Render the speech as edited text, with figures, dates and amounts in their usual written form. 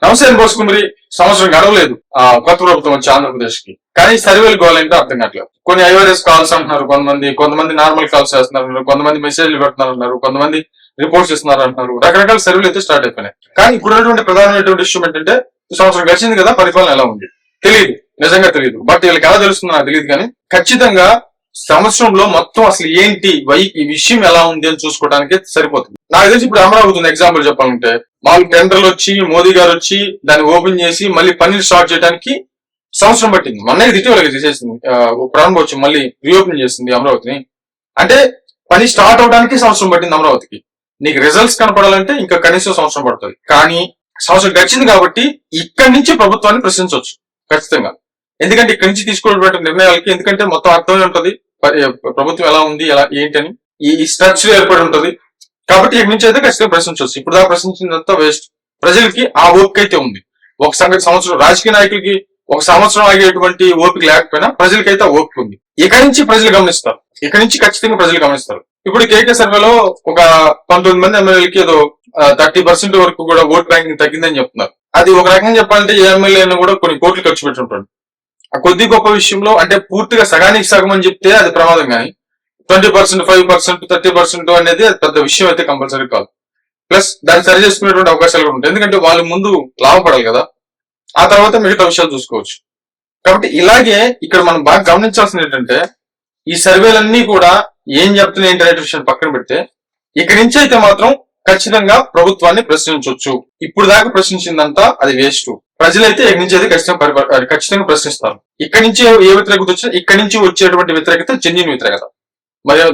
నమస్తే బోసుకుమరి సంవత్సరం గడవలేదు కొత్త ప్రభుత్వం వచ్చి ఆంధ్రప్రదేశ్ కి, కానీ సర్వేలు గోవాలంటే అర్థం కావట్లేదు. కొన్ని ఐఆర్ఎస్ కాల్స్ అంటున్నారు, కొంతమంది నార్మల్ కాల్స్ చేస్తున్నారు, కొంతమంది మెసేజ్లు పెడుతున్నారు అంటున్నారు, కొంతమంది రిపోర్ట్స్ ఇస్తున్నారు అంటున్నారు. రకరకాల సర్వేలు అయితే స్టార్ట్ అయిపోయినాయి. కానీ ఇప్పుడున్నటువంటి ప్రధానమైనటువంటి ఇష్యూ ఏంటంటే సంవత్సరం గడిచింది కదా, పరిపాలన ఎలా ఉంది తెలియదు, నిజంగా తెలియదు. బట్ వీళ్ళకి ఎలా తెలుస్తుందో నాకు తెలియదు. కానీ ఖచ్చితంగా సంవత్సరంలో మొత్తం అసలు ఏంటి ఈ విషయం ఎలా ఉంది అని చూసుకోవడానికి సరిపోతుంది. నాకు తెలిసి ఇప్పుడు అమరావతి ఎగ్జాంపుల్ చెప్పాలంటే, మామూలు టెండర్లు వచ్చి మోదీ గారు వచ్చి దాన్ని ఓపెన్ చేసి మళ్ళీ పనులు స్టార్ట్ చేయడానికి సంవత్సరం పట్టింది. మొన్న ఇటీవల చేసేసింది, ప్రారంభోత్సవం మళ్ళీ రీఓపెన్ చేసింది అమరావతిని. అంటే పని స్టార్ట్ అవడానికి సంవత్సరం పట్టింది అమరావతికి. నీకు రిజల్ట్స్ కనపడాలంటే ఇంకా కనీసం సంవత్సరం పడుతుంది. కానీ సంవత్సరం గడిచింది కాబట్టి ఇక్కడి నుంచి ప్రభుత్వాన్ని ప్రశ్నించవచ్చు ఖచ్చితంగా. ఎందుకంటే ఇక్కడి నుంచి తీసుకోవడం నిర్ణయాలకి, ఎందుకంటే మొత్తం అర్థమే ఉంటది ప్రభుత్వం ఎలా ఉంది, ఎలా ఏంటి అని ఈ స్ట్రక్చర్ ఏర్పడి ఉంటది. కాబట్టి ఇక్కడి నుంచి అయితే ఖచ్చితంగా ప్రశ్నించవచ్చు. ఇప్పుడు దాకా ప్రశ్నించినంత వేస్ట్. ప్రజలకి ఆ ఓపిక అయితే ఉంది. ఒక సంవత్సరం రాజకీయ నాయకులకి ఒక సంవత్సరం ఆగేటువంటి ఓపిక లేకపోయినా ప్రజలకైతే ఆ ఓపిక ఉంది. ఇక్కడి నుంచి ప్రజలు గమనిస్తారు, ఇక్కడి నుంచి ఖచ్చితంగా ప్రజలు గమనిస్తారు. ఇప్పుడు కేకే సర్వేలో ఒక 19 మంది ఎమ్మెల్యేలకి ఏదో 30% వరకు కూడా ఓట్ బ్యాంకింగ్ తగ్గిందని చెప్తున్నారు. అది ఒక రకంగా చెప్పాలంటే ఏ ఎమ్మెల్యేను కూడా కొన్ని కోట్లు ఖర్చు పెట్టుంటాడు. ఆ కొద్ది గొప్ప విషయంలో అంటే పూర్తిగా సగానికి సగం అని చెప్తే అది ప్రమాదం. కానీ 20%, 5%, 30% అనేది పెద్ద విషయం అయితే కంపల్సరీ కాదు. ప్లస్ దాన్ని సరి చేసుకునేటువంటి అవకాశాలు కూడా ఉంటాయి. ఎందుకంటే వాళ్ళు ముందు లాభపడాలి కదా, ఆ తర్వాత మిగతా విషయాలు చూసుకోవచ్చు. కాబట్టి ఇలాగే ఇక్కడ మనం బాగా గమనించాల్సింది ఏంటంటే, ఈ సర్వేలన్నీ కూడా ఏం చెప్తున్నాయి ఏంటి అనే విషయాన్ని పక్కన పెడితే, ఇక్కడి నుంచి అయితే మాత్రం ఖచ్చితంగా ప్రభుత్వాన్ని ప్రశ్నించవచ్చు. ఇప్పుడు దాకా ప్రశ్నించిందంతా అది వేస్ట్. ప్రజలైతే ఇక్కడి నుంచి అయితే ఖచ్చితంగా ప్రశ్నిస్తారు. ఇక్కడి నుంచి ఏ వ్యతిరేకత వచ్చినా ఇక్కడి నుంచి వచ్చేటువంటి వ్యతిరేకత జెన్యూన్ వ్యతిరేకత, మర్యాద